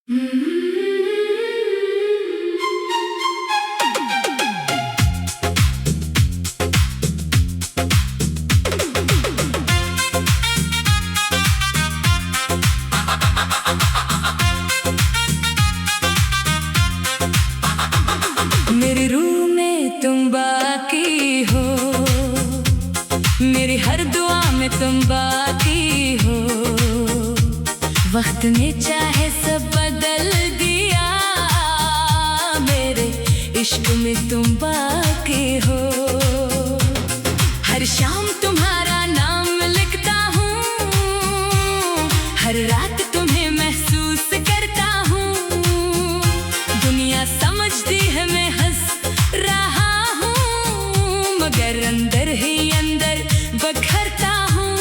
मेरी रूह में तुम बाकी हो, मेरी हर दुआ में तुम बाकी हो। वक्त ने चाहे सब बदल दिया, मेरे इश्क में तुम बाकी हो। हर शाम तुम्हारा नाम लिखता हूँ, हर रात तुम्हें महसूस करता हूँ। दुनिया समझती है मैं हंस रहा हूँ, मगर अंदर ही अंदर बखरता हूँ।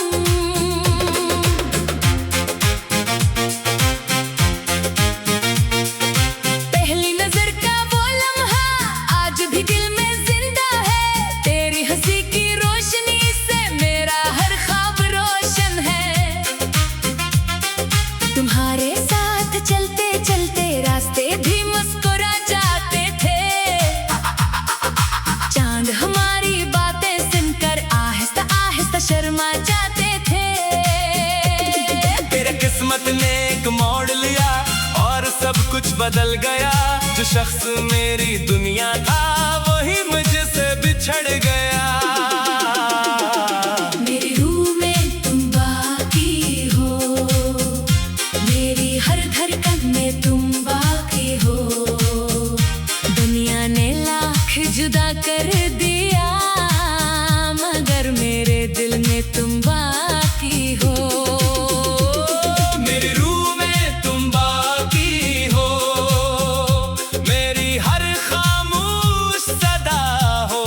पहली नजर का वो लम्हा आज भी दिल में जिंदा है, तेरी हंसी की रोशनी से मेरा हर ख्वाब रोशन है। तुम्हारे साथ चलते चलते रास्ते भी मुस्कुरा जाते थे, चांद हमारी बातें सुनकर आहिस्ता आहिस्ता शर्मा जाते थे। तेरे किस्मत ने एक मोड़ लिया और सब कुछ बदल गया। जो शख्स मेरी दुनिया था वही मुझसे बिछड़ गया। मेरी रूह में तुम बाकी हो, मेरी हर धड़कन में तुम बाकी हो। दुनिया ने लाख जुदा कर दिया, मगर मेरे दिल में तुम बाकी हो। मेरी रूह में तुम बाकी हो, मेरी हर खामोश सदा हो।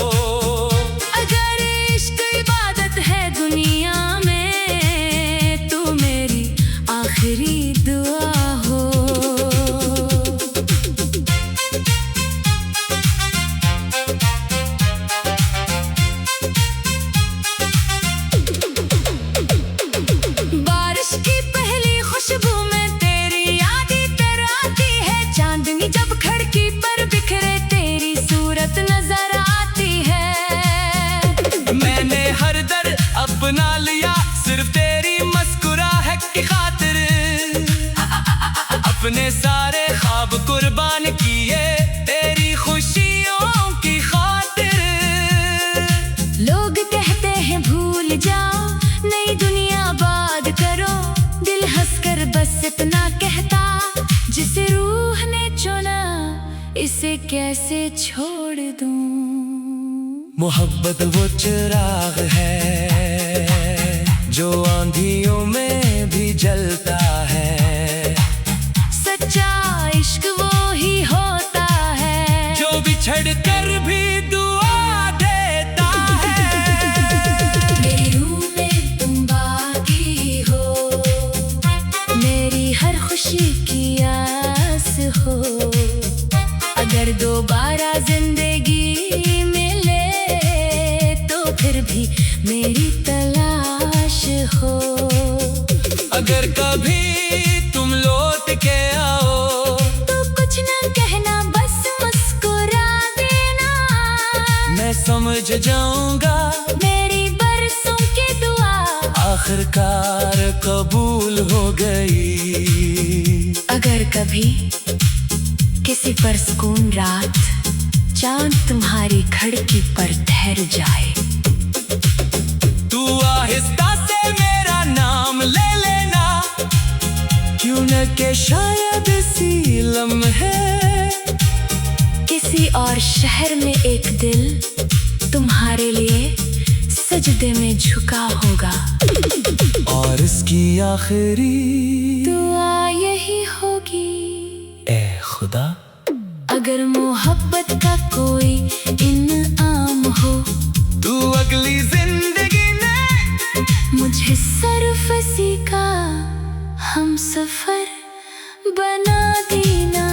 अगर इश्क इबादत है दुनिया में, तू मेरी आखिरी दुआ हो। बारिश की पहली खुशबू में तेरी याद इतर आती है, चांदनी जब खिड़की पर बिखरे तेरी सूरत नजर आती है। मैंने हर दर अपना लिया सिर्फ तेरी मुस्कुराहट की खातिर। अपने सारे ख्वाब कुर्बान किए तेरी खुशियों की खातिर। लोग कहते हैं भूल जाओ, नई दुनिया आबाद करो। दिल हंसकर बस इतना कहता, जिसे रूह ने चुना इसे कैसे छोड़ दूं। मोहब्बत वो चिराग है जो आंधियों में भी जलता है। सच्चा इश्क वो ही होता है, जो बिछड़ कर भी दुआ देता है। मेरी रूह में तुम बाकी हो, मेरी हर खुशी की आस हो। अगर दोबारा जिंदगी मिले तो फिर भी मेरी तलाश हो। अगर कभी तुम लौट के आओ तो कुछ न कहना, बस मुस्कुरा देना। मैं समझ जाऊंगा मेरी बरसों की दुआ आखिरकार कबूल हो गई। अगर कभी किसी पर सुकून रात चांद तुम्हारी खिड़की पर ठहर जाए, तू आहिस्ता से मेरा नाम ले लेना। क्यों न के शायद इसी लम्हे किसी और शहर में एक दिल तुम्हारे लिए सजदे में झुका होगा। और इसकी आखिरी दुआ यही होगी, ए खुदा अगर मोहब्बत का कोई इनाम हो, तू अगली जिंदगी में मुझे सरफसी का हम सफर बना देना।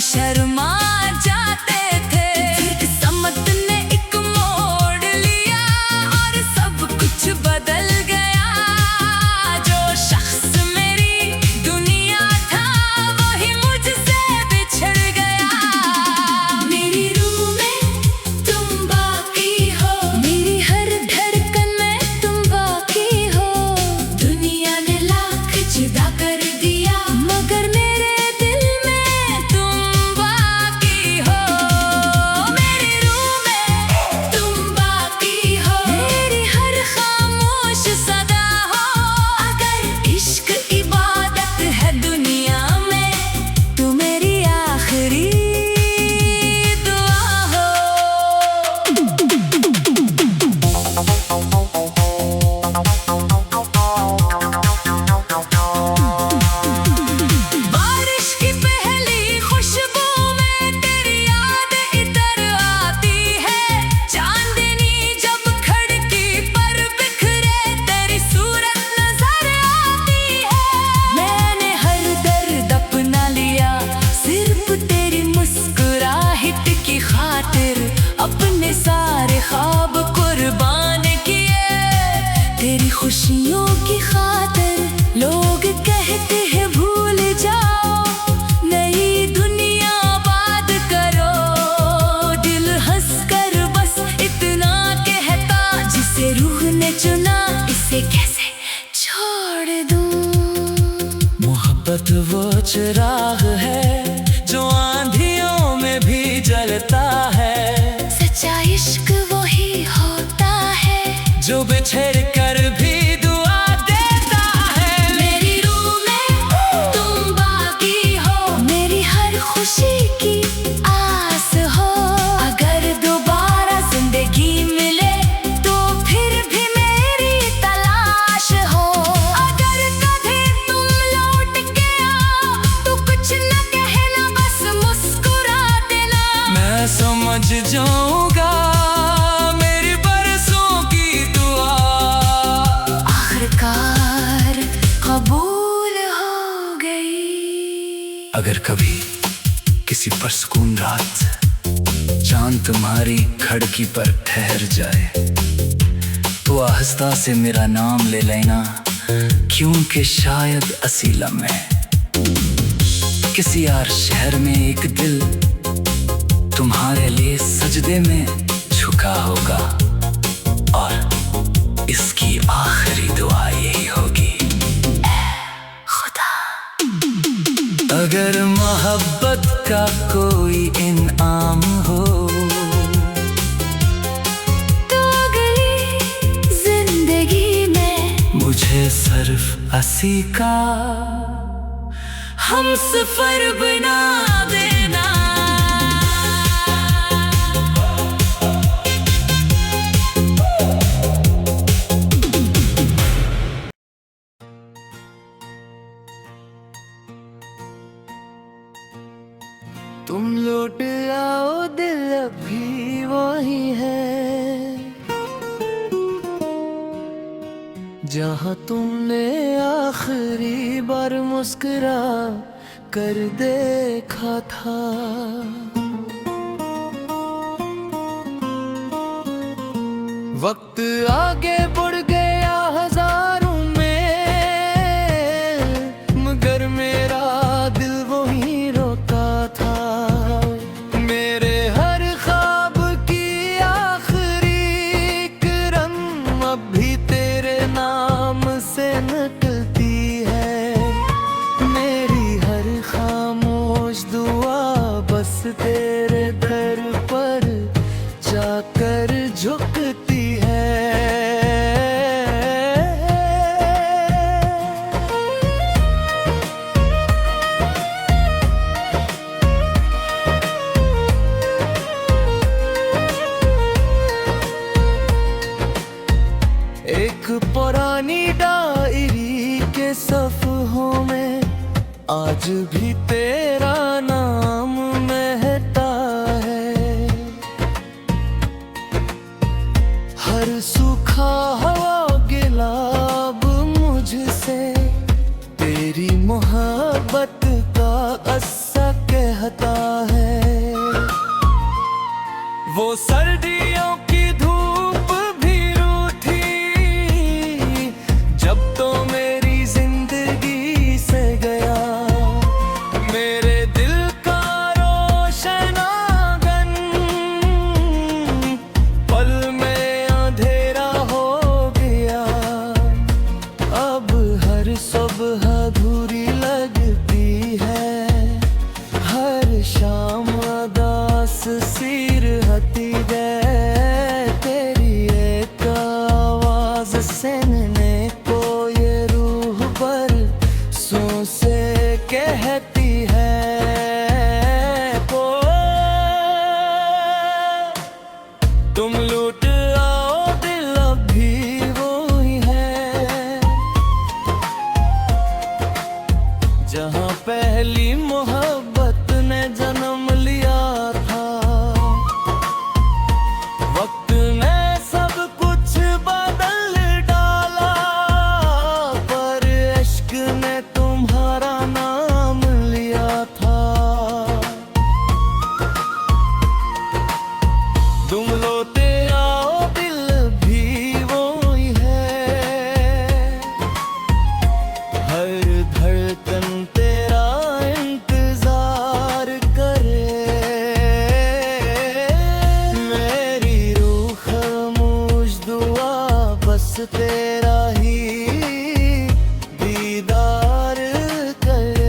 शर्मा जाते थे। फिर किस्मत ने एक मोड़ लिया और सब कुछ बदल गया। जो शख्स मेरी दुनिया था वही मुझसे बिछड़ गया। मेरी रूह में तुम बाकी हो, मेरी हर धड़कन में तुम बाकी हो। दुनिया ने लाख जुदा कर दिया मगर मेरे दिल में तुम बाकी हो। मेरी रूह में तुम बाकी हो, मेरी हर खामोश सदा हो। अगर इश्क इबादत है दुनिया में तो मेरी आखिरी दुआ हो। बारिश की पहली खुशबू में तेरी याद इधर आती है। चांदनी जब खिड़की पर बिखरे तेरी सूरत नजर आती है। मैंने हर दर्द अपना लिया सिर्फ तेरी मुस्कुराहट की खातिर। अपने सारे ख्वाब कुर्बान किए तेरी खुशियों की खातिर। लोग कहते हैं भूल जाओ नई दुनिया आबाद करो। दिल हंसकर बस इतना कहता जिसे रूह ने चुना इसे कैसे छोड़ दूं। मोहब्बत वो चिराग है जो आंधियों में भी जलता है। सच्चा इश्क वही होता है जो बिछड़ कर भी दुआ देता है। मेरी रूह में तुम बाकी हो, मेरी हर खुशी की आस हो। अगर दोबारा जिंदगी मिले तो फिर भी मेरी तलाश हो। अगर कभी तुम लौट के आओ तो कुछ न कहना बस मुस्कुरा देना। मैं समझ जाऊंगा मेरी बरसों की दुआ आखिरकार कबूल हो गई। अगर कभी किसी परसकून रात चांद तुम्हारी खिड़की पर ठहर जाए तो आहिस्ता से मेरा नाम ले लेना, क्योंकि शायद असीला में किसी और शहर में एक दिल तुम्हारे लिए सजदे में झुका होगा और इसकी आखिरी दुआ यही होगी, खुदा अगर मोहब्बत का कोई इनाम हो तो अगली जिंदगी में मुझे सिर्फ असी का हम सफर बना देना। तुम लौट आओ दिल अभी वही है जहाँ तुमने आखिरी बार मुस्कुरा कर देखा था। वक्त आगे बढ़ गया हजारों में मगर मेरा दिल वही रोता था। मेरे हर ख्वाब की आखिरी किरण अब भी तेरे नाम से निकलती है। मेरी हर खामोश दुआ बस तेरे दर पर जाकर झुकती है। एक पुरानी डायरी के सफ़हों में आज भी तेरा नाम महता है। हर सूखा हवा गिलाब मुझसे तेरी मोहब्बत का अस्सा कहता वो सर्दियों की धूप भी रूठी जब तो मेरी जिंदगी से गया। मेरे दिल का रोशन आंगन पल में अंधेरा हो गया। अब हर सुबह अधूरी लगती है, हर शाम उदास सी रहती है। तेरी एक आवाज सुनने को ये रूह पर सू से कहती है। ओ, तुम लूट आओ दिल अभी वो ही है जहां पहली मोहब्बत ने जन्म लिया था। वक्त ने सब कुछ बदल डाला, पर इश्क ने तुम्हारा नाम लिया था। तुम लोटे आओ दिल भी वो ही है, हर धड़कन तेरा इंतजार करे। मेरी रूह खामोश दुआ बस तेरा ही दीदार करे।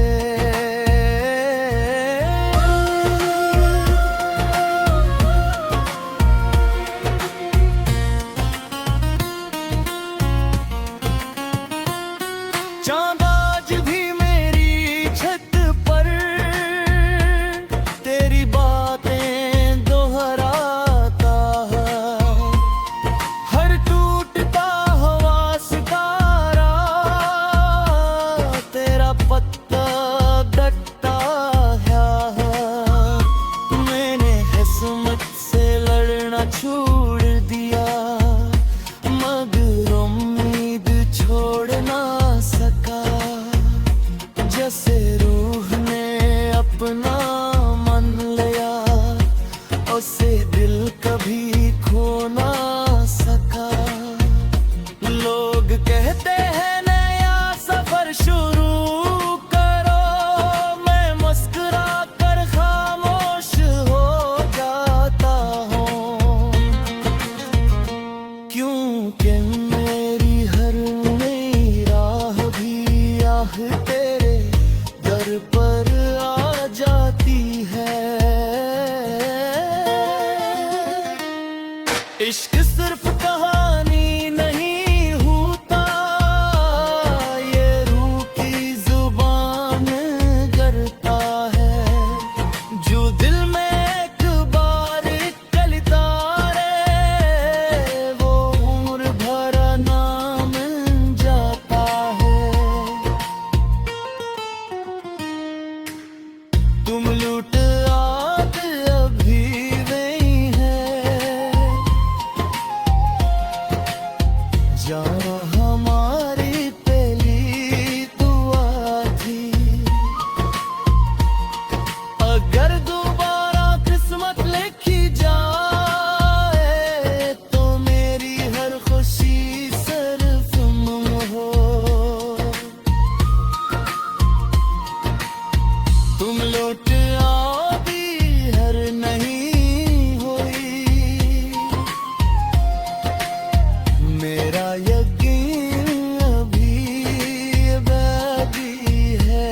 चांद आज भी मेरी छत पर तेरी बातें दोहराता है। हर टूटता हुआ सितारा तेरा पत्ता डटता है। मैंने किस्मत से लड़ना छोड़ दिया, मगर उम्मीद छोड़ ना सका। जैसे रूह ने अपना मन लिया, उसे दिल कभी खो ना सका। लोग कहते हैं नया सफर शुरू करो, मैं मुस्कुरा कर खामोश हो जाता हूँ। क्योंकि मेरी हर नई राह भी आह तेरे दर पर आ जाती है। इश्क सिर्फ कहानी नहीं होता, ये रूह की जुबान करता है। जो दिल में एक बार कलिता रे, वो उम्र भर नाम जाता है। तुम लूट आग अभी वही है जहाँ हमारी पहली दुआ थी। अगर दोबारा किस्मत लिखी जाए तो मेरी हर खुशी सिर्फ तुम हो। तुम लौट आओ भी हर नहीं हुई, मेरा यकीन अभी बाकी है।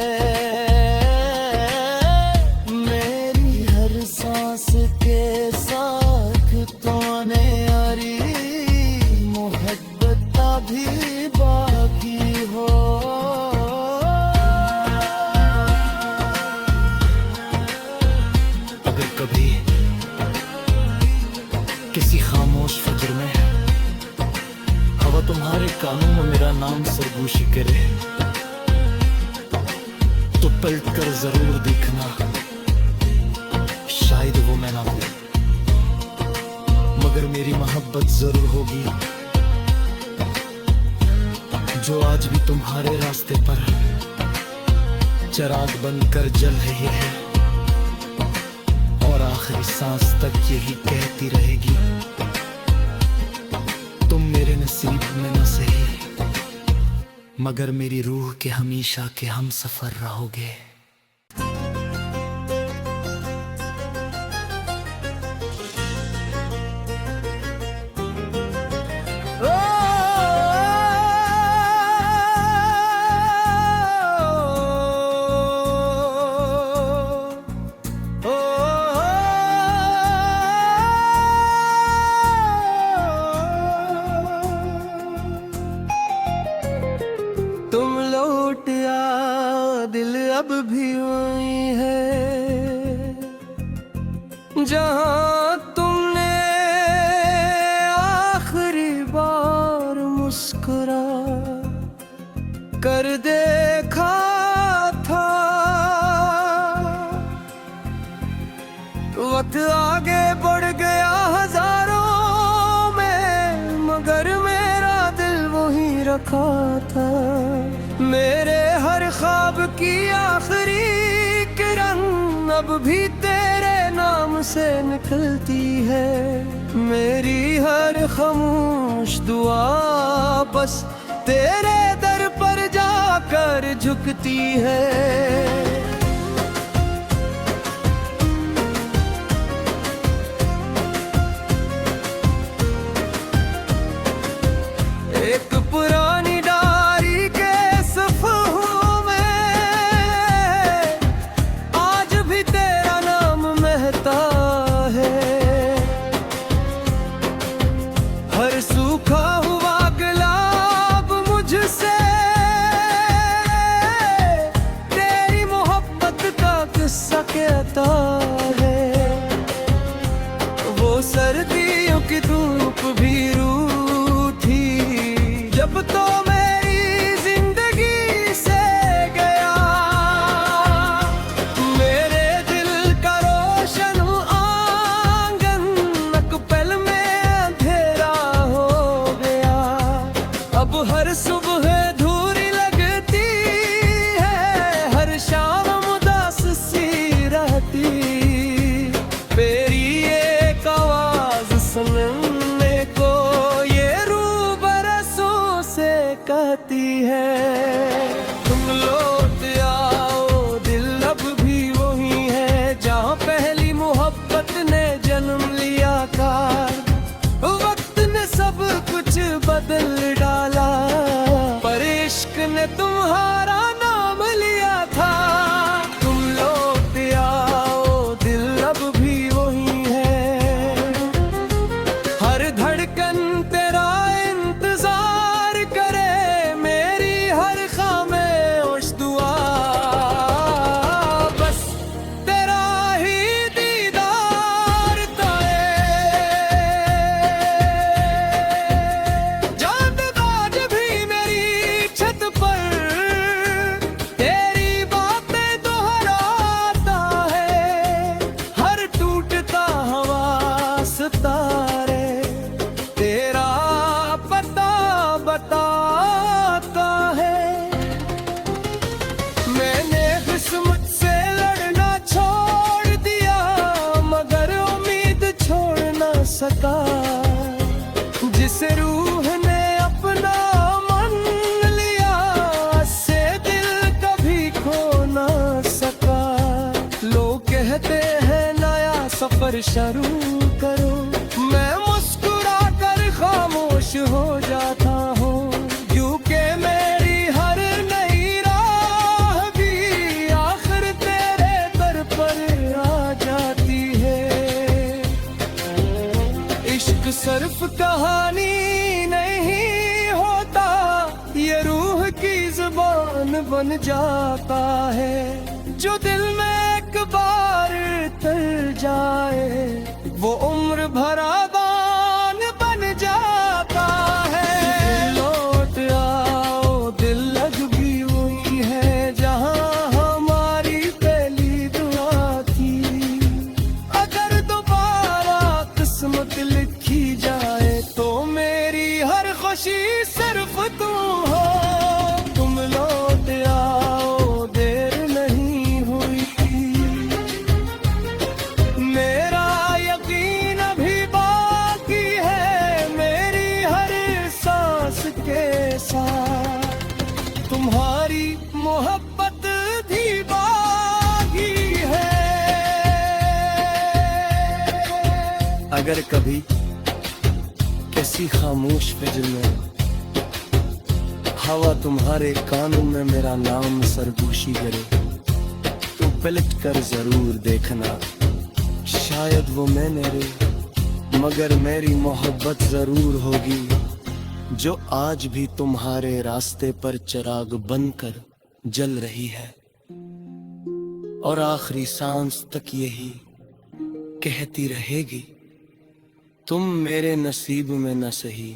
मेरी हर सांस के साथ तूने यारी मोहब्बत भी बाकी हो। अगर कभी किसी खामोश फजर में हवा तुम्हारे कानों में मेरा नाम सरगोशी करे, तो पलट कर जरूर देखना, शायद वो मैं ना हूं, मगर मेरी मोहब्बत जरूर होगी जो आज भी तुम्हारे रास्ते पर चिराग बनकर जल रही है और आखिर आखिरी सांस तक यही कहती रहेगी, तुम मेरे नसीब में न सही मगर मेरी रूह के हमेशा के हम सफर रहोगे। तुम लौट आ दिल अब भी वही है जहां तुमने आखिरी बार मुस्कुरा कर देखा था। वक्त आगे बढ़ गया हजारों में मगर मेरा दिल वही रखा था। मेरे हर ख्वाब की आखिरी किरण अब भी तेरे नाम से निकलती है। मेरी हर खामोश दुआ बस तेरे दर पर जाकर झुकती है। एक पुरानी डायरी के सफ़हों में आज भी तेरा नाम महता है। हर सूखा हुआ गुलाब मुझसे तेरी मोहब्बत का किस्सा कहता है। वो सर्दियों की धूप भी रूठी जब तो मेरी जिंदगी से गया। मेरे दिल का रोशन आंगन एक पल में अंधेरा हो गया। अब हर सुबह धूरी लगती है, हर शाम उदास सी रहती। मेरी एक आवाज सुनने को ये कहती है। तुम लौट आओ दिल अब भी वही है जहाँ पहली मोहब्बत ने जन्म लिया था। वक्त ने सब कुछ बदल डाला पर इश्क ने तुम्हारा नाम लिया था। तुम लौट आओ दिल अब भी वही है। हर धड़कन तेरा तारे तेरा पता बताता है। मैंने किस्मत से लड़ना छोड़ दिया मगर उम्मीद छोड़ ना सका। जिस रूह ने अपना मन लिया से दिल कभी खो ना सका। लोग कहते हैं नया सफर शुरू करो, मैं मुस्कुरा कर खामोश हो जाता हूँ। क्योंकि मेरी हर नई राह भी आखिर तेरे दर पर आ जाती है। इश्क सिर्फ कहानी नहीं होता, ये रूह की जुबान बन जाता है। जो दिल में एक बार तर जाए वो उम्र भरा दान बन जाता है। लौट आओ दिल अब भी वही है जहाँ हमारी पहली दुआ थी। अगर दोबारा किस्मत लिखी जाए तो मेरी हर खुशी सिर्फ तुम हो। तुम लौट आओ देर नहीं हुई, मेरा मगर कभी कैसी खामोश फिक्र में हवा तुम्हारे कानों में मेरा नाम सरगोशी करे। तो पलट कर जरूर देखना, शायद वो मैं मेरे, मगर मेरी मोहब्बत जरूर होगी जो आज भी तुम्हारे रास्ते पर चिराग बनकर जल रही है। और आखिरी सांस तक यही कहती रहेगी, तुम मेरे नसीब में न सही,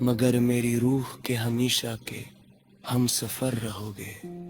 मगर मेरी रूह के हमेशा के हम सफर रहोगे।